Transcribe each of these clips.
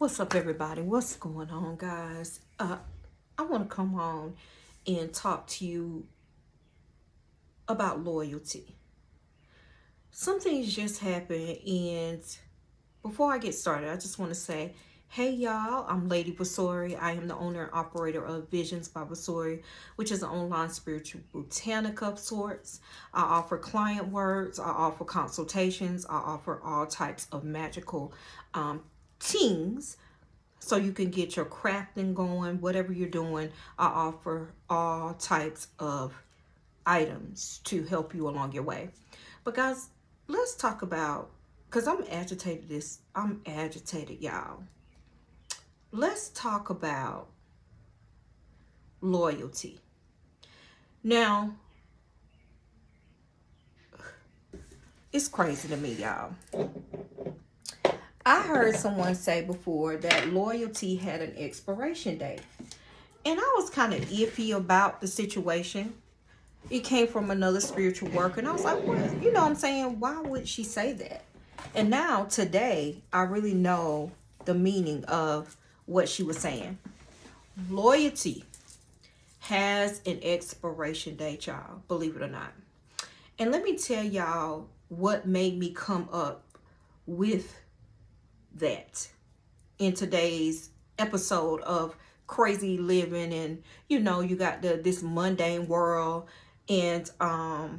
What's up, everybody? What's going on, guys? I want to come on and talk to you about loyalty. Some things just happened, and before I get started, I just want to say, hey, y'all, I'm Lady Vasori. I am the owner and operator of Visions by Vasori, which is an online spiritual Botanica of sorts. I offer client words, I offer consultations, I offer all types of magical things so you can get your crafting going, whatever you're doing. I offer all types of items to help you along your way. But guys, let's talk about, because I'm agitated, y'all. Let's talk about loyalty. Now, it's crazy to me, y'all. I heard someone say before that loyalty had an expiration date. And I was kind of iffy about the situation. It came from another spiritual worker. And I was like, well, you know what I'm saying? Why would she say that? And now, today, I really know the meaning of what she was saying. Loyalty has an expiration date, y'all. Believe it or not. And let me tell y'all what made me come up with that in today's episode of crazy living. And you know, you got this mundane world, and a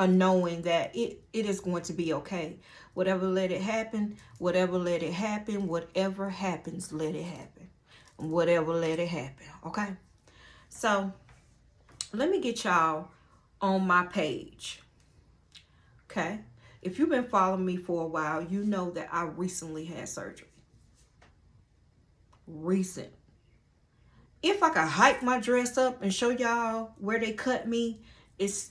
knowing that it is going to be okay. Whatever, let it happen. Whatever, let it happen. Whatever happens, let it happen. Whatever, let it happen. Okay, so let me get y'all on my page. Okay, if you've been following me for a while, you know that I recently had surgery. Recent. If I could hype my dress up and show y'all where they cut me, it's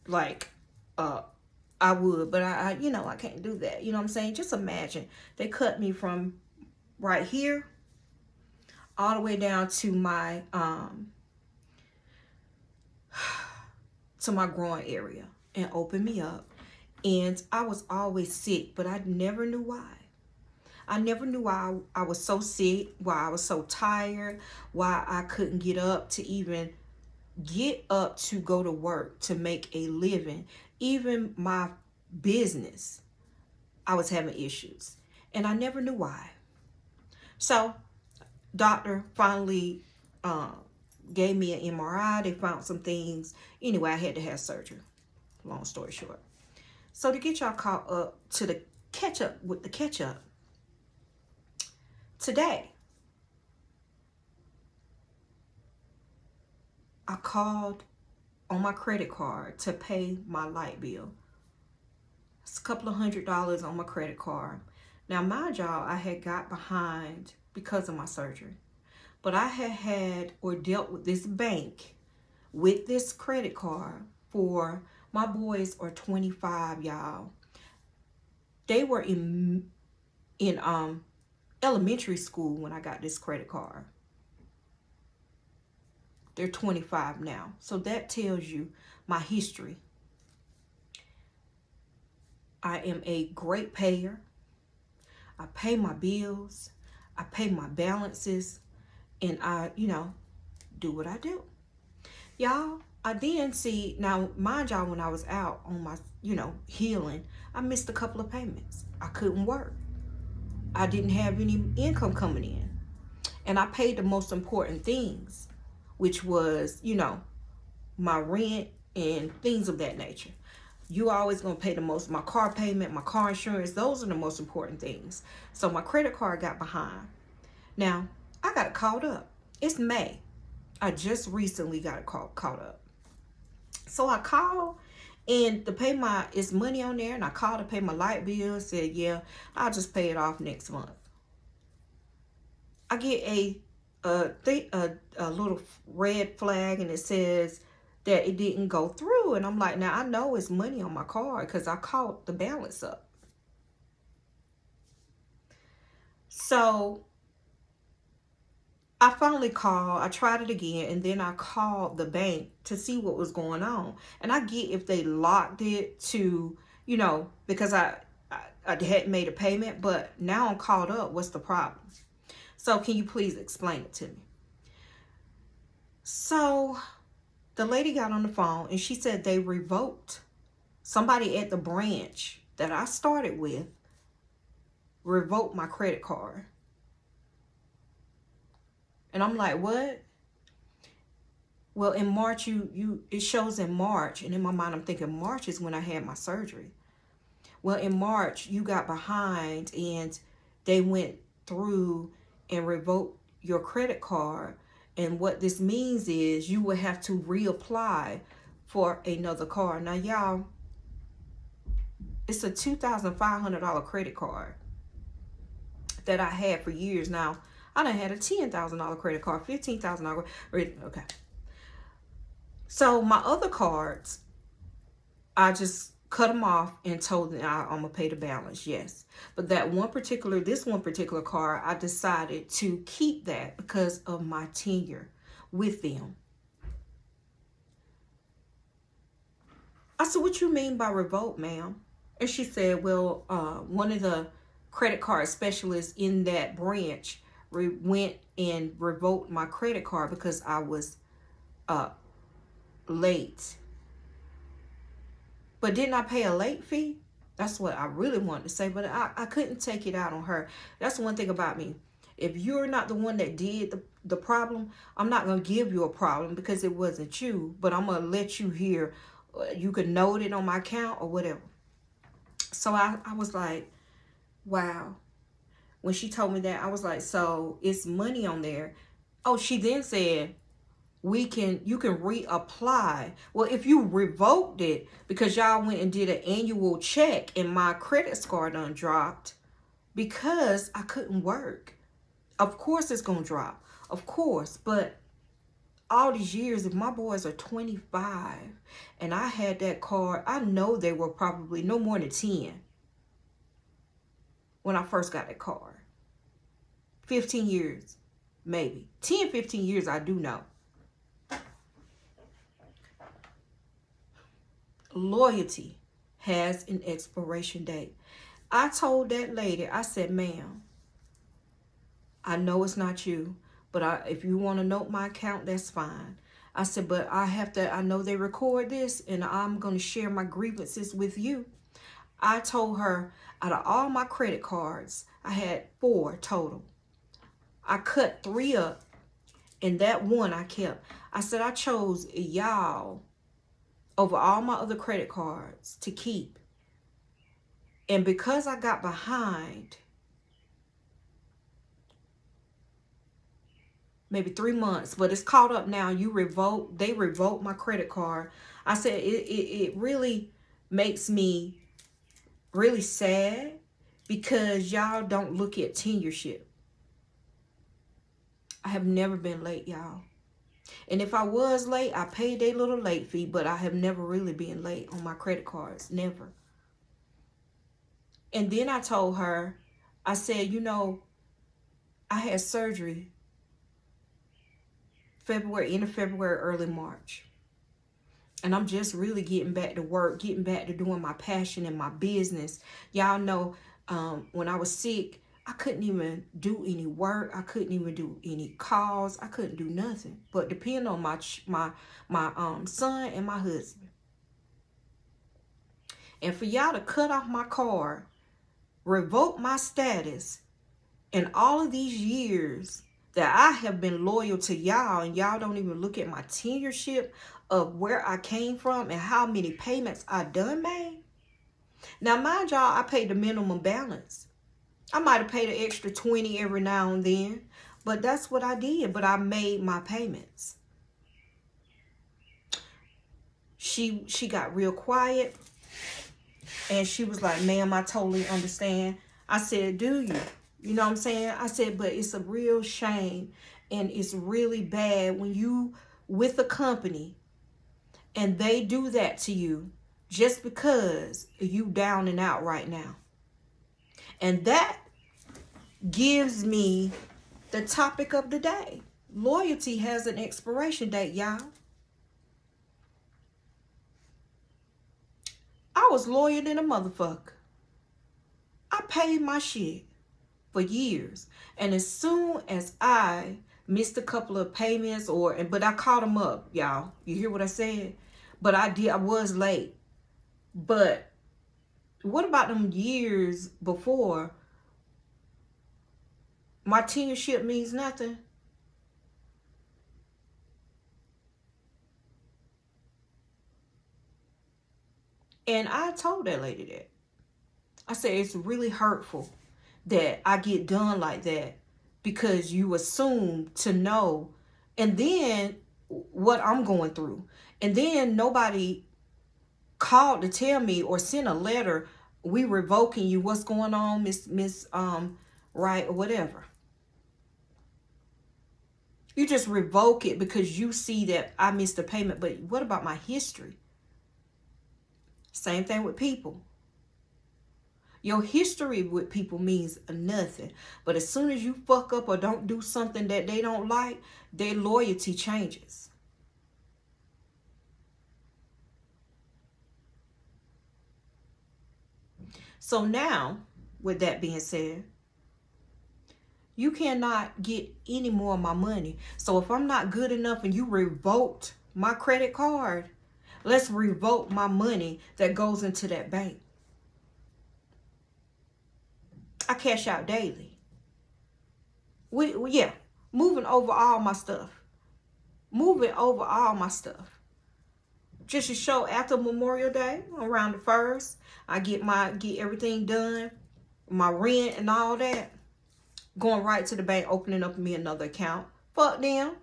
like I would, but I you know, I can't do that. You know what I'm saying? Just imagine they cut me from right here all the way down to my groin area and open me up. And I was always sick, but I never knew why. I never knew why I was so sick, why I was so tired, why I couldn't get up to even get up to go to work, to make a living. Even my business, I was having issues. And I never knew why. So, doctor finally gave me an MRI. They found some things. Anyway, I had to have surgery. Long story short. So to get y'all caught up to the catch up with the catch up, today I called on my credit card to pay my light bill. It's a couple of $100 on my credit card. Now, mind y'all, I had got behind because of my surgery. But I had or dealt with this bank with this credit card for, my boys are 25, y'all. They were in elementary school when I got this credit card. They're 25 now. So that tells you my history. I am a great payer. I pay my bills. I pay my balances. And I, you know, do what I do. Y'all, I then see, now mind y'all, when I was out on my, healing, I missed a couple of payments. I couldn't work. I didn't have any income coming in. And I paid the most important things, which was, my rent and things of that nature. You always gonna pay the most. My car payment, my car insurance, those are the most important things. So my credit card got behind. Now, I got it caught up. It's May. I just recently got it caught up. So I called and to pay it's money on there, and I called to pay my light bill. Said, yeah, I'll just pay it off next month. I get a little red flag, and it says that it didn't go through. And I'm like, now I know it's money on my card because I called the balance up. So I finally called. I tried it again, and then I called the bank to see what was going on. And I get if they locked it to, because I I hadn't made a payment, but now I'm caught up. What's the problem? So can you please explain it to me? So the lady got on the phone and she said they revoked. Somebody at the branch that I started with revoked my credit card. And I'm like, what? Well, in March, it shows in March. And in my mind, I'm thinking March is when I had my surgery. Well, in March, you got behind and they went through and revoked your credit card. And what this means is you will have to reapply for another card. Now, y'all, it's a $2,500 credit card that I had for years now. I done had a $10,000 credit card, $15,000. Okay. So my other cards, I just cut them off and told them I'm going to pay the balance. Yes. But this one particular card, I decided to keep that because of my tenure with them. I said, what you mean by revoke, ma'am? And she said, well, one of the credit card specialists in that branch went and revoked my credit card because I was late. But didn't I pay a late fee? That's what I really wanted to say, but I couldn't take it out on her. That's one thing about me. If you're not the one that did the problem, I'm not going to give you a problem because it wasn't you, but I'm going to let you hear. You can note it on my account or whatever. So I was like, wow. When she told me that, I was like, so it's money on there. Oh, she then said, you can reapply. Well, if you revoked it because y'all went and did an annual check and my credit score done dropped because I couldn't work. Of course it's going to drop. Of course. But all these years, if my boys are 25 and I had that card, I know they were probably no more than 10 when I first got that card. 15 years, maybe. 10, 15 years, I do know. Loyalty has an expiration date. I told that lady, I said, ma'am, I know it's not you, but if you want to note my account, that's fine. I said, but I know they record this and I'm going to share my grievances with you. I told her out of all my credit cards, I had 4 total. I cut 3 up and that one I kept. I said, I chose y'all over all my other credit cards to keep. And because I got behind maybe 3 months, but it's caught up now. They revoked my credit card. I said, it really makes me really sad because y'all don't look at tenureship. I have never been late, y'all. And if I was late, I paid a little late fee, but I have never really been late on my credit cards. Never. And then I told her, I said, I had surgery end of February, early March. And I'm just really getting back to work, getting back to doing my passion and my business. Y'all know when I was sick, I couldn't even do any work. I couldn't even do any calls. I couldn't do nothing but depend on my son and my husband. And for y'all to cut off my card, revoke my status, and all of these years that I have been loyal to y'all, and y'all don't even look at my tenureship of where I came from and how many payments I done made. Now, mind y'all, I paid the minimum balance. I might have paid an extra 20 every now and then, but that's what I did. But I made my payments. She got real quiet, and she was like, ma'am, I totally understand. I said, do you? You know what I'm saying? I said, but it's a real shame, and it's really bad when you with a company and they do that to you just because you down and out right now. And that gives me the topic of the day. Loyalty has an expiration date, y'all. I was loyal than a motherfucker. I paid my shit for years. And as soon as I missed a couple of payments but I caught them up, y'all. You hear what I said? But I was late. But what about them years before? My tenureship means nothing. And I told that lady that. I said, it's really hurtful that I get done like that because you assume to know. And then what I'm going through. And then nobody called to tell me or sent a letter. We revoking you. What's going on, Miss Right, or whatever. You just revoke it because you see that I missed a payment. But what about my history? Same thing with people. Your history with people means nothing. But as soon as you fuck up or don't do something that they don't like, their loyalty changes. So now, with that being said, you cannot get any more of my money. So if I'm not good enough and you revoked my credit card, let's revoke my money that goes into that bank. I cash out daily. Yeah, moving over all my stuff. Just to show after Memorial Day, around the 1st, I get everything done, my rent and all that. Going right to the bank, opening up me another account. Fuck them.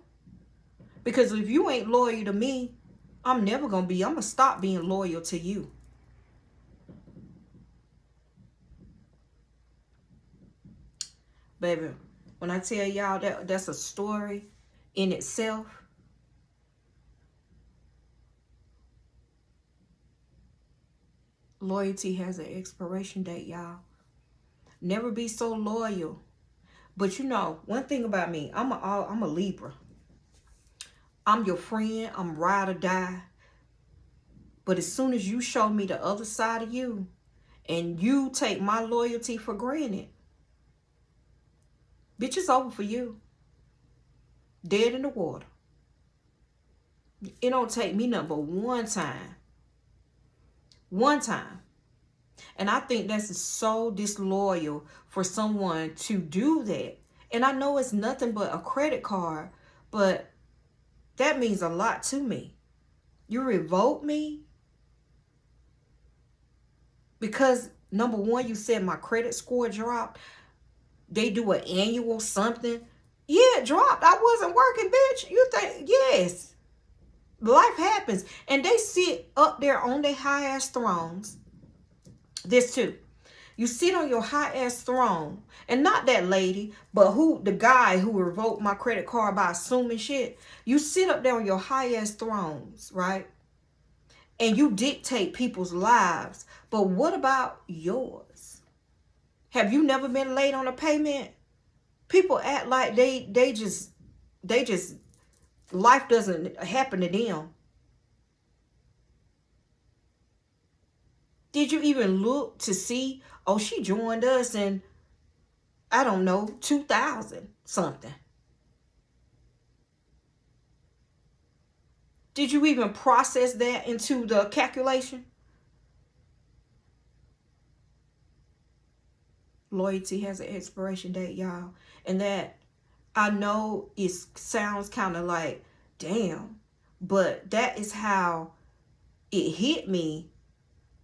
Because if you ain't loyal to me, I'm gonna stop being loyal to you. Baby, when I tell y'all that's a story in itself. Loyalty has an expiration date, y'all. Never be so loyal. But you know, one thing about me, I'm a Libra. I'm your friend. I'm ride or die. But as soon as you show me the other side of you and you take my loyalty for granted, bitch, it's over for you. Dead in the water. It don't take me nothing but one time. One time. And I think that's so disloyal for someone to do that. And I know it's nothing but a credit card, but that means a lot to me. You revoke me because, number one, you said my credit score dropped. They do an annual something. Yeah, it dropped. I wasn't working, bitch. You think, yes. Life happens. And they sit up there on their high-ass thrones. This too. You sit on your high-ass throne. And not that lady, but the guy who revoked my credit card by assuming shit. You sit up there on your high-ass thrones, right? And you dictate people's lives. But what about yours? Have you never been late on a payment? People act like they just life doesn't happen to them. Did you even look to see, oh, she joined us in, I don't know, 2000 something? Did you even process that into the calculation? Loyalty has an expiration date, y'all. And that, I know it sounds kind of like, damn, but that is how it hit me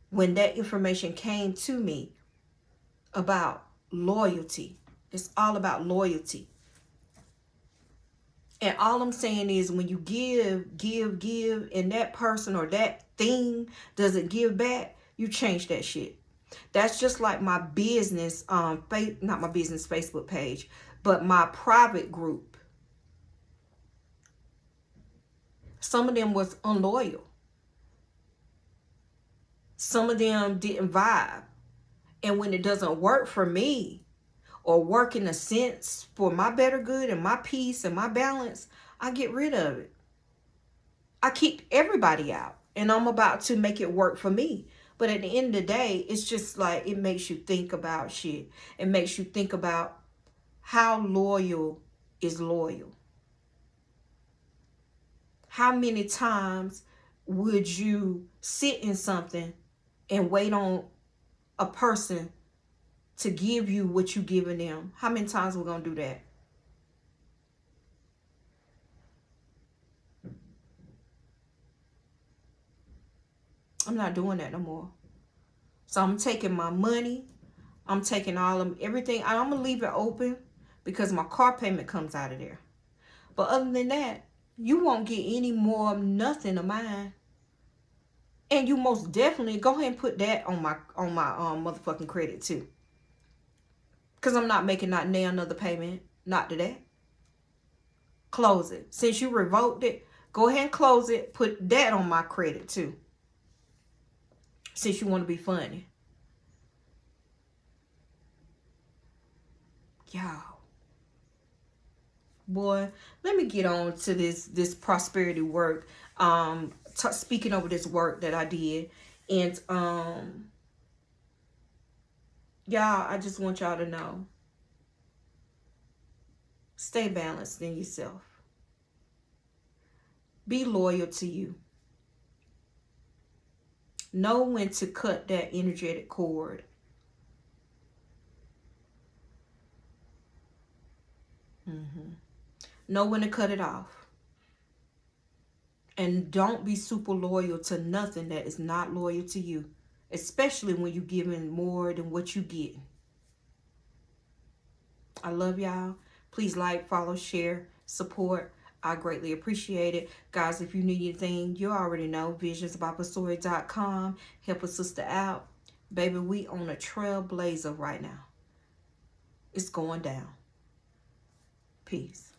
when that information came to me about loyalty. It's all about loyalty. And all I'm saying is when you give, and that person or that thing doesn't give back, you change that shit. That's just like my business, not my business Facebook page, but my private group. Some of them was unloyal. Some of them didn't vibe. And when it doesn't work for me or work in a sense for my better good and my peace and my balance, I get rid of it. I kick everybody out and I'm about to make it work for me. But at the end of the day, it's just like, it makes you think about shit. It makes you think about how loyal is loyal. How many times would you sit in something and wait on a person to give you what you giving them? How many times we're going to do that? I'm not doing that no more. So I'm taking my money. I'm taking everything. I'm going to leave it open because my car payment comes out of there. But other than that, you won't get any more nothing of mine. And you most definitely go ahead and put that on my motherfucking credit too. Because I'm not making not another payment. Not today. Close it. Since you revoked it, go ahead and close it. Put that on my credit too. Since you want to be funny. Y'all. Boy, let me get on to this prosperity work. Speaking over this work that I did. And y'all, I just want y'all to know. Stay balanced in yourself. Be loyal to you. Know when to cut that energetic cord. Know when to cut it off. And don't be super loyal to nothing that is not loyal to you. Especially when you're giving more than what you get. I love y'all. Please like, follow, share, support. I greatly appreciate it. Guys, if you need anything, you already know. visionsbypastoria.com. Help a sister out. Baby, we on a trailblazer right now. It's going down. Peace.